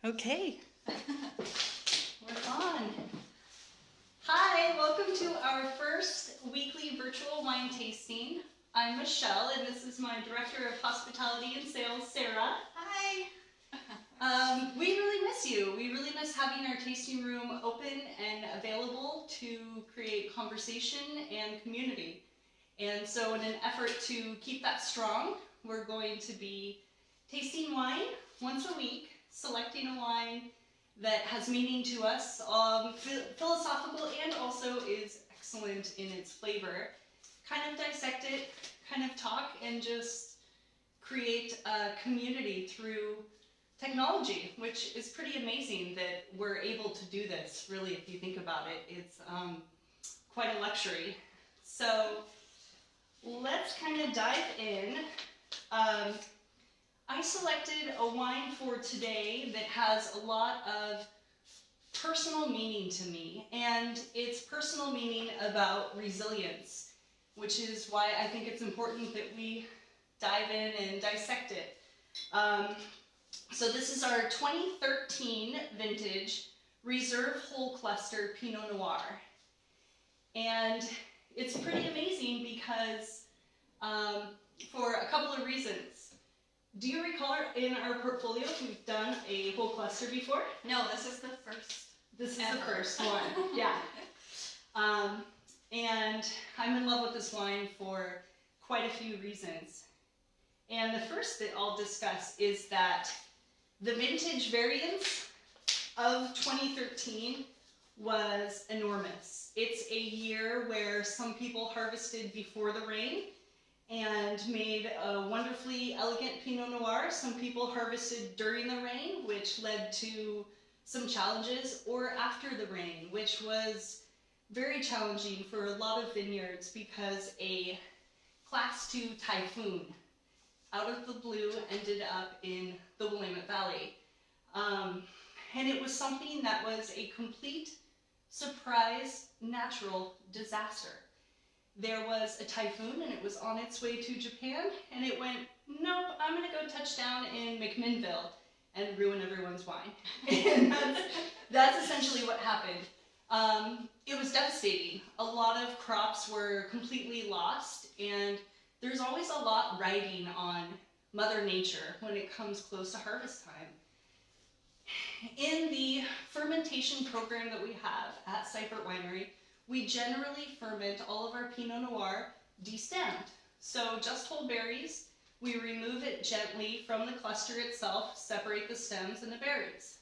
Okay, we're on. Hi, welcome to our first weekly virtual wine tasting. I'm Michelle, and this is my Director of Hospitality and Sales, Sarah. Hi. We really miss you. We really miss having our tasting room open and available to create conversation and community. And so in an effort to keep that strong, we're going to be tasting wine once a week, selecting a wine that has meaning to us, philosophical and also is excellent in its flavor. Kind of dissect it, kind of talk, and just create a community through technology, which is pretty amazing that we're able to do this, really, if you think about it. It's quite a luxury. So let's kind of dive in. I selected a wine for today that has a lot of personal meaning to me, and it's personal meaning about resilience, which is why I think it's important that we dive in and dissect it. So this is our 2013 vintage Reserve Whole Cluster Pinot Noir. And it's pretty amazing because for a couple of reasons. Do you recall in our portfolio we've done a whole cluster before? No, this is the first. This is the first one, yeah. And I'm in love with this wine for quite a few reasons. And the first that I'll discuss is that the vintage variance of 2013 was enormous. It's a year where some people harvested before the rain and made a wonderfully elegant Pinot Noir. Some people harvested during the rain, which led to some challenges, or after the rain, which was very challenging for a lot of vineyards because a Class 2 typhoon out of the blue ended up in the Willamette Valley. And it was something that was a complete surprise natural disaster. There was a typhoon and it was on its way to Japan, and it went, nope, I'm gonna go touch down in McMinnville and ruin everyone's wine. And that's essentially what happened. It was devastating. A lot of crops were completely lost, and there's always a lot riding on Mother Nature when it comes close to harvest time. In the fermentation program that we have at Seifert Winery, we generally ferment all of our Pinot Noir destemmed. So just whole berries, we remove it gently from the cluster itself, separate the stems and the berries.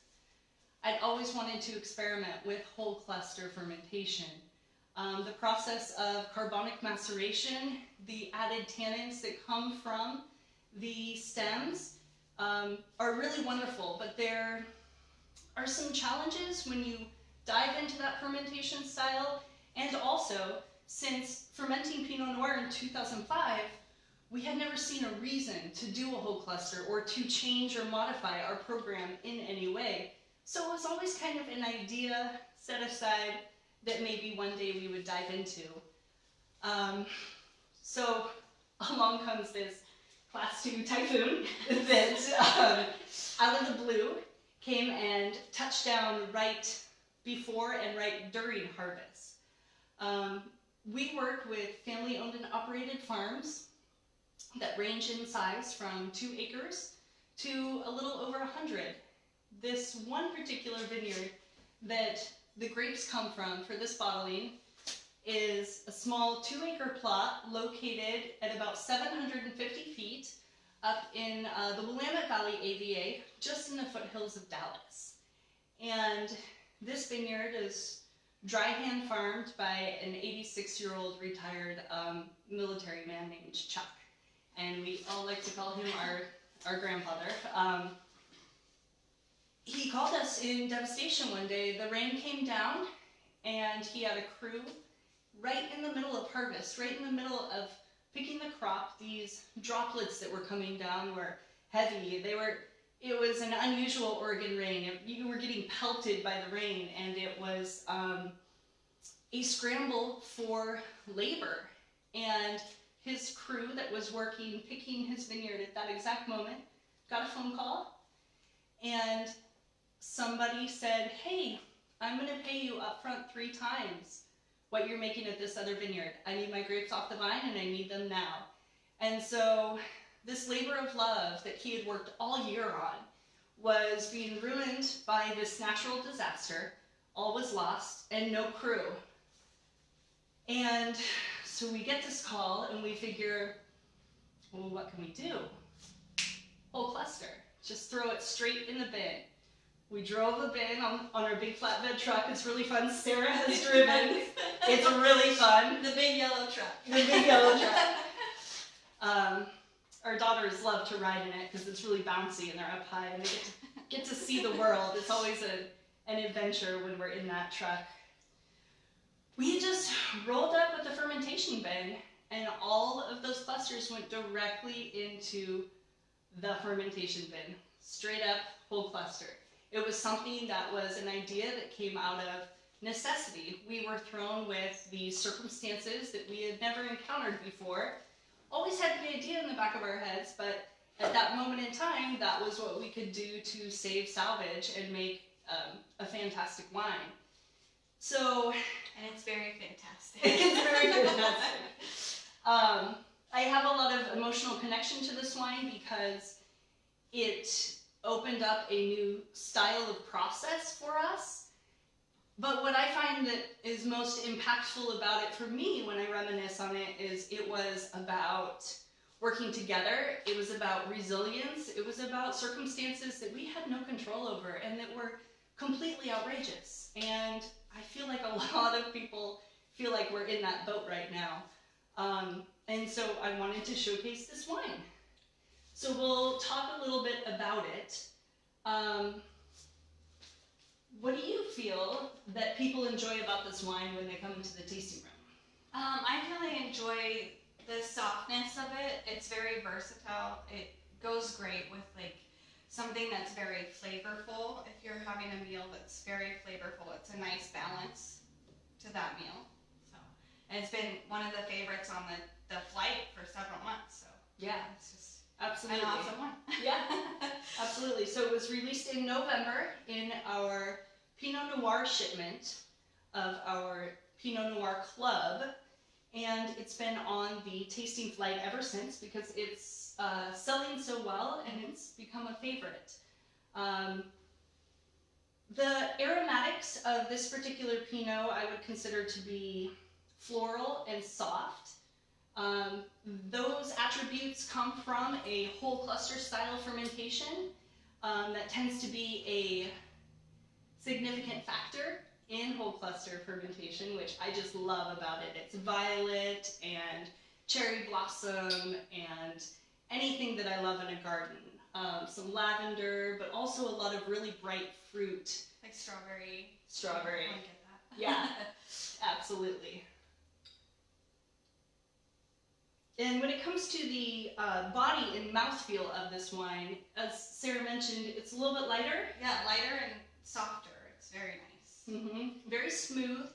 I'd always wanted to experiment with whole cluster fermentation. The process of carbonic maceration, the added tannins that come from the stems are really wonderful, but there are some challenges when you dive into that fermentation style. And also, since fermenting Pinot Noir in 2005, we had never seen a reason to do a whole cluster or to change or modify our program in any way. So it was always kind of an idea set aside that maybe one day we would dive into. So along comes this Class 2 typhoon that out of the blue came and touched down right before and right during harvest. We work with family-owned and operated farms that range in size from 2 acres to a little over 100. This one particular vineyard that the grapes come from for this bottling is a small 2-acre plot located at about 750 feet up in the Willamette Valley AVA, just in the foothills of Dallas. And this vineyard is dry hand farmed by an 86-year-old retired military man named Chuck. And we all like to call him our grandfather. He called us in devastation one day. The rain came down and he had a crew right in the middle of harvest, right in the middle of picking the crop. These droplets that were coming down were heavy. It was an unusual Oregon rain. You were getting pelted by the rain, and it was a scramble for labor. And his crew that was working, picking his vineyard at that exact moment, got a phone call, and buddy said, hey, I'm going to pay you upfront 3 times what you're making at this other vineyard. I need my grapes off the vine and I need them now. And so this labor of love that he had worked all year on was being ruined by this natural disaster. All was lost and no crew. And so we get this call and we figure, well, what can we do? Whole cluster. Just throw it straight in the bin. We drove a bin on our big flatbed truck. It's really fun. Sarah has driven. It's really fun. The big yellow truck. The big yellow truck. Our daughters love to ride in it because it's really bouncy and they're up high and they get to see the world. It's always an adventure when we're in that truck. We just rolled up with the fermentation bin and all of those clusters went directly into the fermentation bin. Straight up, whole cluster. It was something that was an idea that came out of necessity. We were thrown with these circumstances that we had never encountered before. Always had the idea in the back of our heads, but at that moment in time, that was what we could do to save salvage and make a fantastic wine. So, and it's very fantastic. It's very fantastic. I have a lot of emotional connection to this wine because it opened up a new style of process for us. But what I find that is most impactful about it for me when I reminisce on it is it was about working together. It was about resilience. It was about circumstances that we had no control over and that were completely outrageous. And I feel like a lot of people feel like we're in that boat right now. And so I wanted to showcase this wine. So we'll talk a little bit about it. What do you feel that people enjoy about this wine when they come into the tasting room? I really enjoy the softness of it. It's very versatile. It goes great with like something that's very flavorful. If you're having a meal that's very flavorful, it's a nice balance to that meal. So, and it's been one of the favorites on the flight for several months. So yeah, it's just absolutely an awesome one. Yeah, absolutely. So it was released in November in our Pinot Noir shipment of our Pinot Noir Club, and it's been on the tasting flight ever since because it's selling so well and it's become a favorite. The aromatics of this particular Pinot I would consider to be floral and soft. Those attributes come from a whole cluster style fermentation that tends to be a significant factor in whole cluster fermentation, which I just love about it. It's violet and cherry blossom and anything that I love in a garden. Some lavender, but also a lot of really bright fruit. Like strawberry. Strawberry. I get that. Yeah, absolutely. And when it comes to the body and mouthfeel of this wine, as Sarah mentioned, it's a little bit lighter. Yeah, lighter and softer. It's very nice. Very smooth,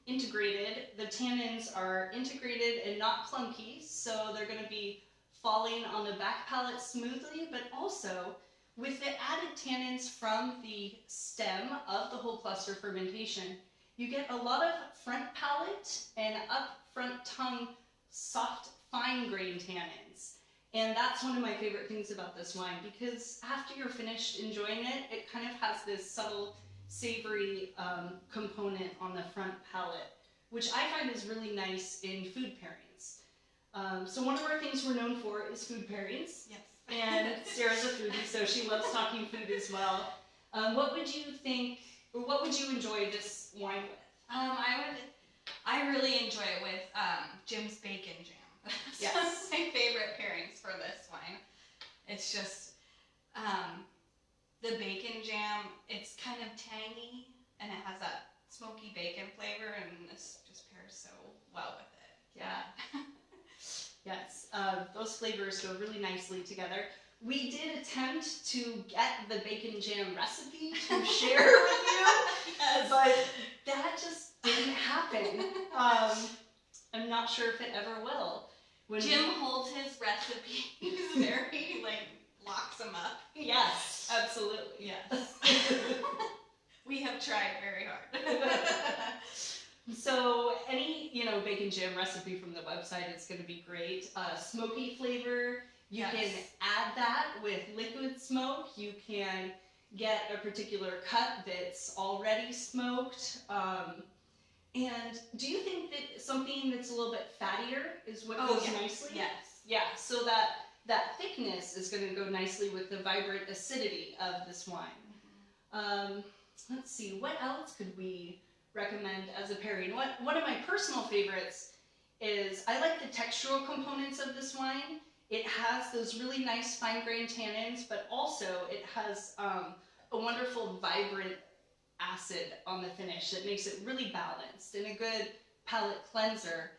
integrated. The tannins are integrated and not clunky, so they're going to be falling on the back palate smoothly, but also with the added tannins from the stem of the whole cluster fermentation, you get a lot of front palate and up front tongue soft fine grain tannins. And that's one of my favorite things about this wine because after you're finished enjoying it, it kind of has this subtle savory component on the front palate, which I find is really nice in food pairings. So one of our things we're known for is food pairings. Yes. And Sarah's a foodie, so she loves talking food as well. What would you think, or what would you enjoy this wine with? I really enjoy it with Jim's bacon jam. That's Yes. one of my favorite pairings for this wine. It's just the bacon jam. It's kind of tangy and it has that smoky bacon flavor, and this just pairs so well with it. Yeah. Yes, those flavors go really nicely together. We did attempt to get the bacon jam recipe to share with you, Yes. but that just didn't happen. I'm not sure if it ever will. When Jim holds his recipes very, locks them up. Yes, absolutely. Yes. We have tried very hard. So any, bacon jam recipe from the website is going to be great. Smoky flavor, you can add that with liquid smoke. You can get a particular cut that's already smoked. And do you think that something that's a little bit fattier is what goes nicely? Yes. Yeah, so that thickness is going to go nicely with the vibrant acidity of this wine. Let's see, what else could we recommend as a pairing? One of my personal favorites is I like the textural components of this wine. It has those really nice fine-grained tannins, but also it has a wonderful vibrant acid on the finish that makes it really balanced and a good palate cleanser.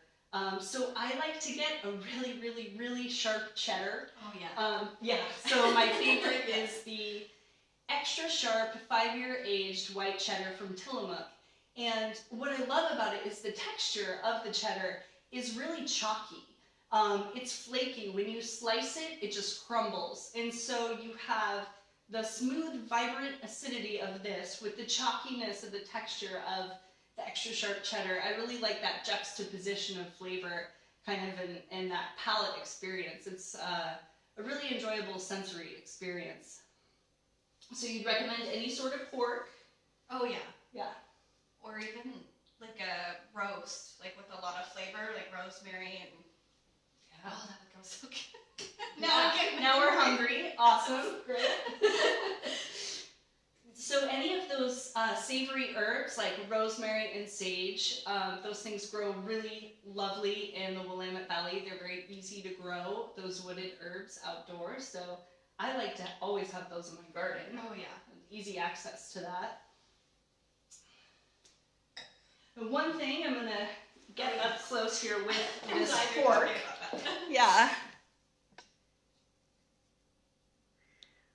So I like to get a really, really, really sharp cheddar. Oh yeah. So my favorite is the extra sharp 5-year aged white cheddar from Tillamook. And what I love about it is the texture of the cheddar is really chalky. It's flaky. When you slice it, it just crumbles. And so you have the smooth, vibrant acidity of this with the chalkiness of the texture of the extra sharp cheddar. I really like that juxtaposition of flavor kind of in that palate experience. It's a really enjoyable sensory experience. So you'd recommend any sort of pork? Oh yeah. Yeah. Or even like a roast, like with a lot of flavor, like rosemary and oh, that would go so good. Now we're hungry. Awesome. Great. So any of those savory herbs like rosemary and sage, those things grow really lovely in the Willamette Valley. They're very easy to grow, those wooded herbs outdoors. So I like to always have those in my garden. Oh yeah. Easy access to that. The one thing I'm going to get up close here with this pork. Yeah.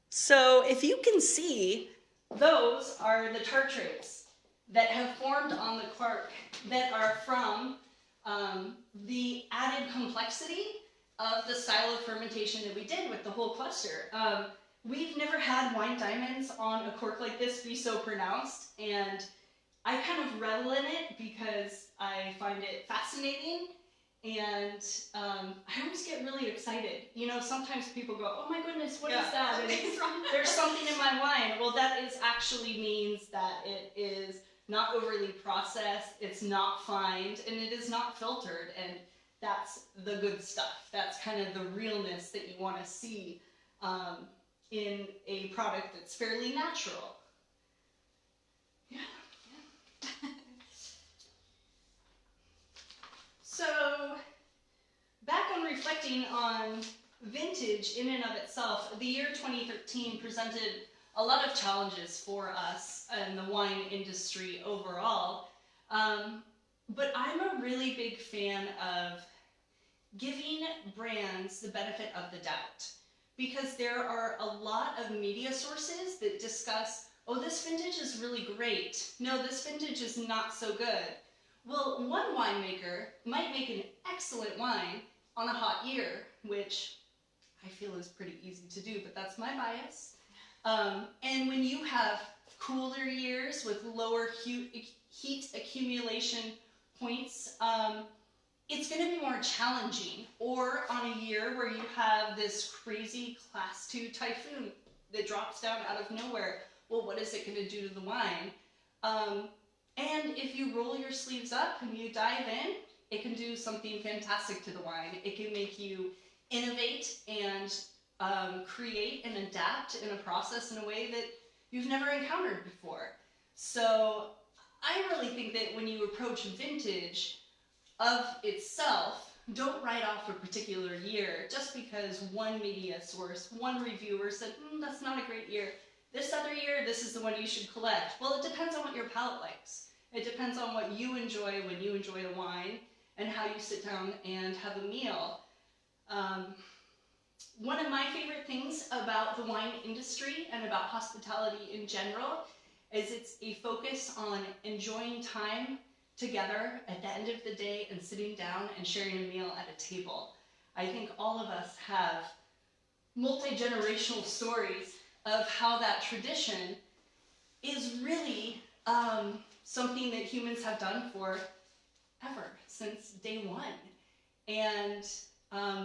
So if you can see, those are the tartrates that have formed on the cork that are from the added complexity of the style of fermentation that we did with the whole cluster. We've never had wine diamonds on a cork like this be so pronounced, and I kind of revel in it because I find it fascinating, and I always get really excited. Sometimes people go, oh my goodness, what is that? And there's something in my wine. Well, that actually means that it is not overly processed, it's not fined, and it is not filtered, and that's the good stuff. That's kind of the realness that you want to see in a product that's fairly natural. Yeah. So, back on reflecting on vintage in and of itself, the year 2013 presented a lot of challenges for us and the wine industry overall. But I'm a really big fan of giving brands the benefit of the doubt, because there are a lot of media sources that discuss, oh, this vintage is really great. No, this vintage is not so good. Well, one winemaker might make an excellent wine on a hot year, which I feel is pretty easy to do, but that's my bias. And when you have cooler years with lower heat accumulation points, it's going to be more challenging. Or on a year where you have this crazy class 2 typhoon that drops down out of nowhere, well, what is it going to do to the wine? And if you roll your sleeves up and you dive in, it can do something fantastic to the wine. It can make you innovate and create and adapt in a process in a way that you've never encountered before. So I really think that when you approach vintage of itself, don't write off a particular year just because one media source, one reviewer said, that's not a great year. This other year, this is the one you should collect. Well, it depends on what your palate likes. It depends on what you enjoy when you enjoy a wine and how you sit down and have a meal. One of my favorite things about the wine industry and about hospitality in general is it's a focus on enjoying time together at the end of the day and sitting down and sharing a meal at a table. I think all of us have multi-generational stories of how that tradition is really something that humans have done forever, since day one. And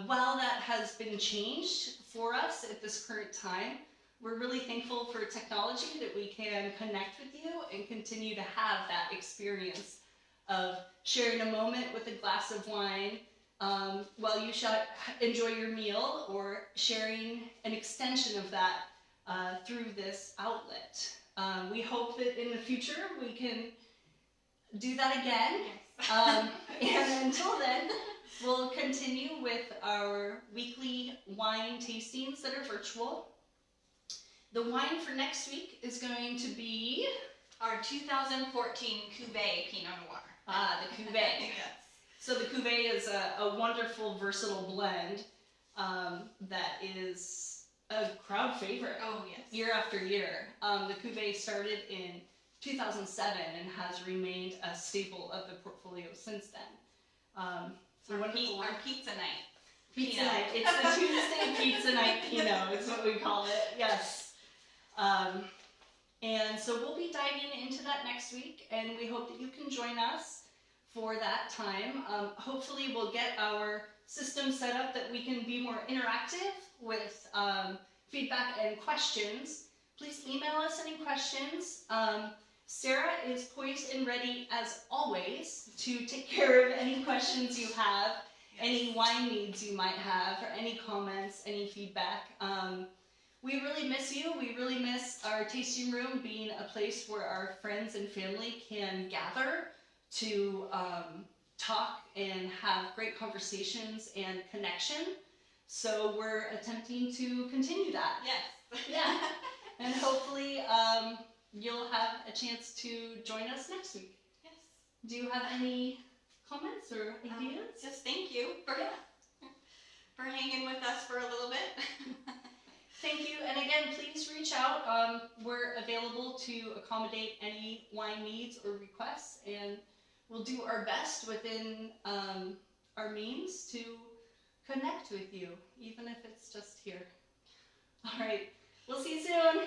while that has been changed for us at this current time, we're really thankful for technology that we can connect with you and continue to have that experience of sharing a moment with a glass of wine while you enjoy your meal, or sharing an extension of that through this outlet. We hope that in the future we can do that again. Yes. And until then, we'll continue with our weekly wine tastings that are virtual. The wine for next week is going to be Our 2014 Cuvée Pinot Noir. The Cuvée. Yes. So the Cuvée is a wonderful, versatile blend that is a crowd favorite. Oh, yes. Year after year. The Cuvée started in 2007 and has remained a staple of the portfolio since then. So Our pizza night. Pizza Pinot. night. It's the Tuesday pizza night Pinot is what we call it. Yes. And so we'll be diving into that next week, and we hope that you can join us for that time. Hopefully we'll get our system set up that we can be more interactive with feedback and questions. Please email us any questions. Sarah is poised and ready, as always, to take care of any questions you have, any wine needs you might have, or any comments, any feedback. We really miss you. We really miss our tasting room being a place where our friends and family can gather to talk and have great conversations and connection. So we're attempting to continue that. Yes. Yeah. And hopefully you'll have a chance to join us next week. Yes. Do you have any comments or ideas? Just thank you for hanging with us for a little bit. Thank you. And again, please reach out. We're available to accommodate any wine needs or requests, and we'll do our best within our means to connect with you, even if it's just here. All right. We'll see you soon.